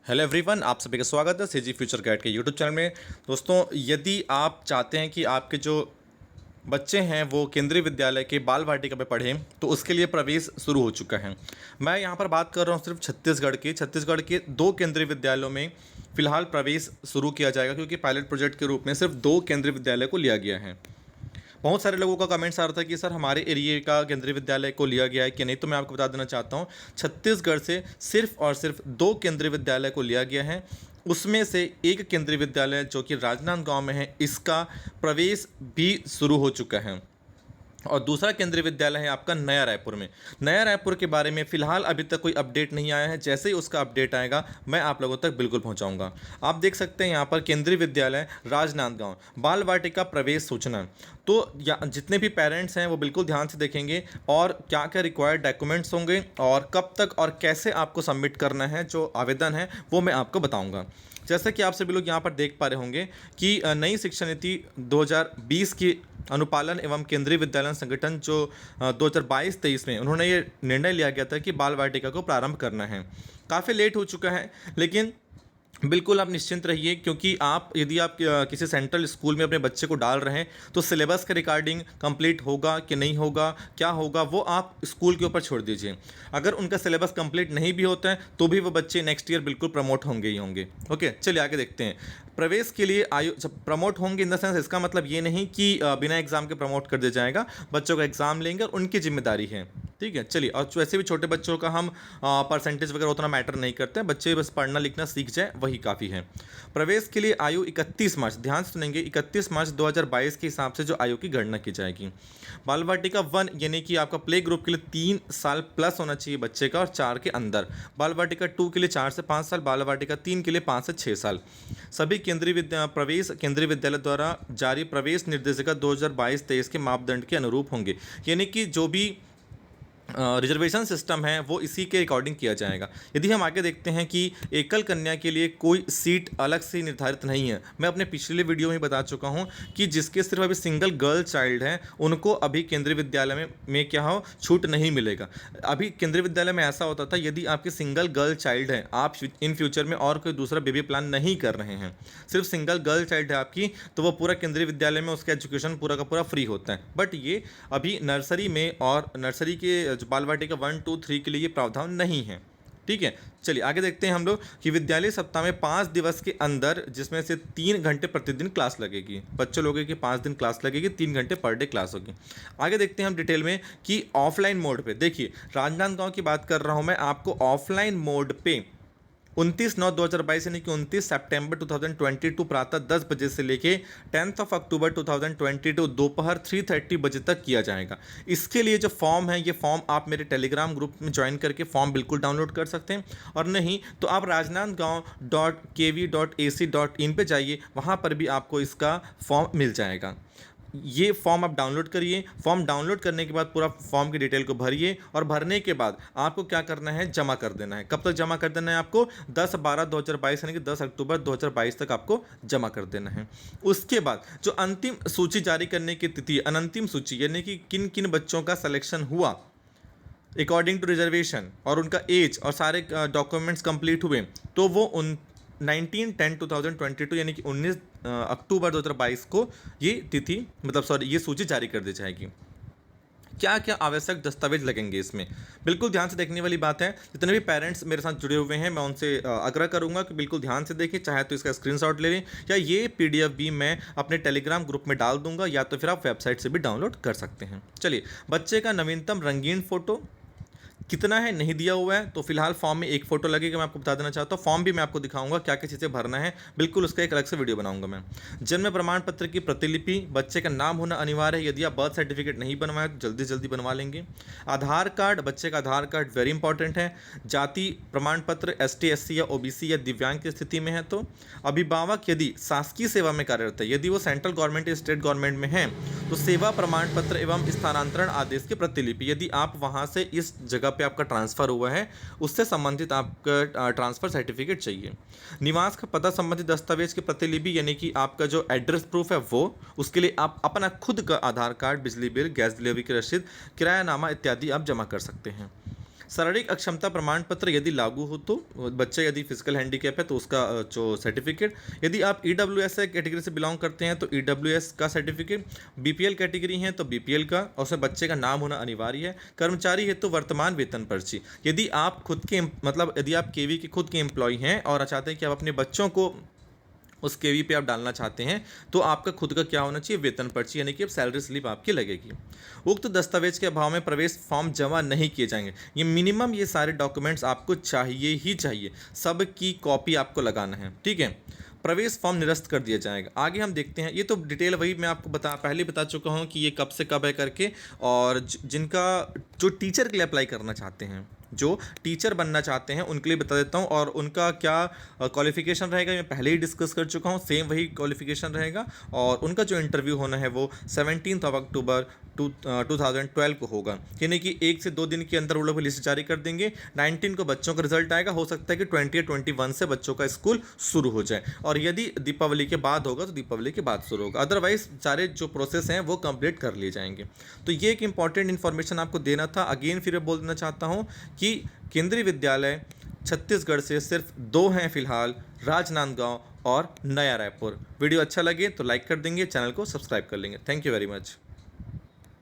Hello everyone, आप सभी का स्वागत है सीजी फ्यूचर गाइड के यूट्यूब चैनल में। दोस्तों, यदि आप चाहते हैं कि आपके जो बच्चे हैं वो केंद्रीय विद्यालय के बाल वाटिका में पढ़ें तो उसके लिए प्रवेश शुरू हो चुका है। मैं यहाँ पर बात कर रहा हूँ सिर्फ छत्तीसगढ़ के दो केंद्रीय विद्यालयों में फ़िलहाल प्रवेश शुरू किया जाएगा, क्योंकि पायलट प्रोजेक्ट के रूप में सिर्फ दो केंद्रीय विद्यालय को लिया गया है। बहुत सारे लोगों का कमेंट्स आ रहा था कि सर हमारे एरिया का केंद्रीय विद्यालय को लिया गया है कि नहीं, तो मैं आपको बता देना चाहता हूँ छत्तीसगढ़ से सिर्फ और सिर्फ दो केंद्रीय विद्यालय को लिया गया है। उसमें से एक केंद्रीय विद्यालय जो कि राजनांदगांव में है, इसका प्रवेश भी शुरू हो चुका है और दूसरा केंद्रीय विद्यालय है आपका नया रायपुर में। नया रायपुर के बारे में फ़िलहाल अभी तक कोई अपडेट नहीं आया है। जैसे ही उसका अपडेट आएगा मैं आप लोगों तक बिल्कुल पहुंचाऊंगा। आप देख सकते हैं यहाँ पर केंद्रीय विद्यालय राजनांदगांव बाल वाटिका प्रवेश सूचना। तो जितने भी पेरेंट्स हैं वो बिल्कुल ध्यान से देखेंगे और क्या क्या रिक्वायर्ड डॉक्यूमेंट्स होंगे और कब तक और कैसे आपको सबमिट करना है जो आवेदन है वो मैं आपको बताऊँगा। जैसा कि आप सभी लोग यहाँ पर देख पा रहे होंगे कि नई शिक्षा नीति 2020 की अनुपालन एवं केंद्रीय विद्यालय संगठन जो 2022-23 में उन्होंने ये निर्णय लिया गया था कि बाल वाटिका को प्रारंभ करना है। काफ़ी लेट हो चुका है, लेकिन बिल्कुल आप निश्चिंत रहिए, क्योंकि यदि आप किसी सेंट्रल स्कूल में अपने बच्चे को डाल रहे हैं तो सिलेबस के रिगार्डिंग कंप्लीट होगा कि नहीं होगा, क्या होगा, वो आप स्कूल के ऊपर छोड़ दीजिए। अगर उनका सिलेबस कंप्लीट नहीं भी होता है तो भी वो बच्चे नेक्स्ट ईयर बिल्कुल प्रमोट होंगे ही होंगे। ओके, चलिए आगे देखते हैं। प्रवेश के लिए जब प्रमोट होंगे इन द सेंस, इसका मतलब ये नहीं कि बिना एग्ज़ाम के प्रमोट कर दिया जाएगा। बच्चों का एग्ज़ाम लेंगे और उनकी जिम्मेदारी है, ठीक है। चलिए, और वैसे भी छोटे बच्चों का हम परसेंटेज वगैरह उतना मैटर नहीं करते हैं, बच्चे बस पढ़ना लिखना सीख जाए वही काफ़ी है। प्रवेश के लिए आयु 31 मार्च, ध्यान से सुनेंगे, 31 मार्च 2022 के हिसाब से जो आयु की गणना की जाएगी। बाल वाटिका 1 यानी कि आपका प्ले ग्रुप के लिए 3 साल प्लस होना चाहिए बच्चे का और 4 के अंदर। बाल वाटिका 2 के लिए 4 से 5 साल, बाल वाटिका 3 के लिए 5 से 6 साल। सभी केंद्रीय विद्यालय द्वारा जारी प्रवेश निर्देशिका 2022-23 के मापदंड के अनुरूप होंगे, यानी कि जो भी रिजर्वेशन सिस्टम है वो इसी के अकॉर्डिंग किया जाएगा। यदि हम आगे देखते हैं कि एकल कन्या के लिए कोई सीट अलग से निर्धारित नहीं है। मैं अपने पिछले वीडियो में बता चुका हूं कि जिसके सिर्फ अभी सिंगल गर्ल चाइल्ड है उनको अभी केंद्रीय विद्यालय में क्या हो, छूट नहीं मिलेगा। अभी केंद्रीय विद्यालय में ऐसा होता था, यदि आपकी सिंगल गर्ल चाइल्ड है, आप इन फ्यूचर में और कोई दूसरा बेबी प्लान नहीं कर रहे हैं, सिर्फ सिंगल गर्ल चाइल्ड है आपकी, तो वो पूरा केंद्रीय विद्यालय में उसका एजुकेशन पूरा का पूरा फ्री होता है। बट ये अभी नर्सरी में और नर्सरी के बाल वाटिका 1, 2, 3 के लिए ये प्रावधान नहीं है, ठीक है। चलिए आगे देखते हैं हम लोग कि विद्यालय सप्ताह में 5 दिवस के अंदर, जिसमें से 3 घंटे प्रतिदिन क्लास लगेगी। बच्चों लोगों की 5 दिन क्लास लगेगी, 3 घंटे पर डे क्लास होगी। आगे देखते हैं हम डिटेल में कि ऑफलाइन मोड पे, देखिए राजनांदगांव की बात कर रहा हूं मैं, आपको ऑफलाइन मोड पे 29/9/2022 यानी कि 29 सितंबर 2022 प्रातः 10 बजे से लेके 10 अक्टूबर 2022 दोपहर 3:30 बजे तक किया जाएगा। इसके लिए जो फॉर्म है, ये फॉर्म आप मेरे टेलीग्राम ग्रुप में ज्वाइन करके फॉर्म बिल्कुल डाउनलोड कर सकते हैं, और नहीं तो आप rajnandgaon.kv.ac.in पे जाइए, वहाँ पर भी आपको इसका फॉर्म मिल जाएगा। ये फॉर्म आप डाउनलोड करिए। फॉर्म डाउनलोड करने के बाद पूरा फॉर्म की डिटेल को भरिए, और भरने के बाद आपको क्या करना है, जमा कर देना है। कब तक जमा कर देना है आपको? 10/12/2022 यानी कि 10 अक्टूबर 2022 तक आपको जमा कर देना है। उसके बाद जो अंतिम सूची जारी करने की तिथि, अनंतिम सूची यानी कि किन किन बच्चों का सिलेक्शन हुआ अकॉर्डिंग टू रिजर्वेशन और उनका एज और सारे डॉक्यूमेंट्स कंप्लीट हुए, तो वो 19/10/2022 यानी कि 19 अक्टूबर 2022 को ये तिथि ये सूची जारी कर दी जाएगी। क्या क्या आवश्यक दस्तावेज लगेंगे इसमें, बिल्कुल ध्यान से देखने वाली बात है। जितने भी पेरेंट्स मेरे साथ जुड़े हुए हैं, मैं उनसे आग्रह करूंगा कि बिल्कुल ध्यान से देखें, चाहे तो इसका स्क्रीनशॉट ले लें या ये पीडीएफ भी मैं अपने टेलीग्राम ग्रुप में डाल दूंगा, या तो फिर आप वेबसाइट से भी डाउनलोड कर सकते हैं। चलिए, बच्चे का नवीनतम रंगीन फोटो कितना है नहीं दिया हुआ है, तो फिलहाल फॉर्म में एक फोटो लगेगा। मैं आपको बता देना चाहता हूँ, फॉर्म भी मैं आपको दिखाऊंगा क्या क्या चीज़ें भरना है, बिल्कुल उसका एक अलग से वीडियो बनाऊंगा मैं। जन्म प्रमाण पत्र की प्रतिलिपि, बच्चे का नाम होना अनिवार्य है। यदि आप बर्थ सर्टिफिकेट नहीं बनवाए तो जल्दी जल्दी बनवा लेंगे। आधार कार्ड, बच्चे का आधार कार्ड वेरी इंपॉर्टेंट है। जाति प्रमाण पत्र, ST SC या OBC या दिव्यांग की स्थिति में है तो। अभिभावक यदि शासकीय सेवा में कार्यरत है, यदि वो सेंट्रल गवर्नमेंट या स्टेट गवर्नमेंट में है, तो सेवा प्रमाण पत्र एवं स्थानांतरण आदेश की प्रतिलिपि, यदि आप वहाँ से इस जगह पे आपका ट्रांसफ़र हुआ है उससे संबंधित आपका ट्रांसफ़र सर्टिफिकेट चाहिए। निवास का पता संबंधित दस्तावेज की प्रतिलिपि यानी कि आपका जो एड्रेस प्रूफ है वो, उसके लिए आप अपना खुद का आधार कार्ड, बिजली बिल, गैस डिलीवरी की रसीद, किरायानामा इत्यादि आप जमा कर सकते हैं। शारीरिक अक्षमता प्रमाण पत्र यदि लागू हो तो बच्चा यदि फिजिकल हैंडीकैप है तो उसका जो सर्टिफिकेट, यदि आप ईडब्ल्यूएस कैटेगरी से बिलोंग करते हैं तो ईडब्ल्यूएस का सर्टिफिकेट, बीपीएल कैटेगरी है तो बीपीएल का, और उसमें बच्चे का नाम होना अनिवार्य है। कर्मचारी है तो वर्तमान वेतन पर्ची। यदि आप खुद के मतलब यदि आप केवी के खुद के एम्प्लॉय हैं और चाहते हैं कि आप अपने बच्चों को उस केवी पे आप डालना चाहते हैं तो आपका खुद का क्या होना चाहिए, वेतन पर्ची, यानी कि अब सैलरी स्लिप आपकी लगेगी। उक्त दस्तावेज के अभाव में प्रवेश फॉर्म जमा नहीं किए जाएंगे। ये मिनिमम ये सारे डॉक्यूमेंट्स आपको चाहिए ही चाहिए, सब की कॉपी आपको लगाना है, ठीक है। प्रवेश फॉर्म निरस्त कर दिया जाएगा। आगे हम देखते हैं, ये तो डिटेल वही मैं आपको पहले बता चुका हूँ कि ये कब से कब है करके। और जिनका जो टीचर के लिए अप्लाई करना चाहते हैं, जो टीचर बनना चाहते हैं उनके लिए बता देता हूँ, और उनका क्या क्वालिफिकेशन रहेगा मैं पहले ही डिस्कस कर चुका हूँ, सेम वही क्वालिफिकेशन रहेगा। और उनका जो इंटरव्यू होना है वो 17 अक्टूबर 2012 को होगा, यानी कि 1 से 2 दिन के अंदर वो लोग लिस्ट जारी कर देंगे। 19 को बच्चों का रिजल्ट आएगा, हो सकता है कि 20 या 21 से बच्चों का स्कूल शुरू हो जाए, और यदि दीपावली के बाद होगा तो दीपावली के बाद शुरू होगा, अदरवाइज सारे जो प्रोसेस हैं वो कंप्लीट कर लिए जाएंगे। तो ये एक इंपॉर्टेंट इन्फॉर्मेशन आपको देना था। अगेन फिर मैं बोल देना चाहता हूँ कि केंद्रीय विद्यालय छत्तीसगढ़ से सिर्फ 2 हैं फिलहाल, राजनांदगांव और नया रायपुर। वीडियो अच्छा लगे तो लाइक कर देंगे, चैनल को सब्सक्राइब कर लेंगे। Thank you very much.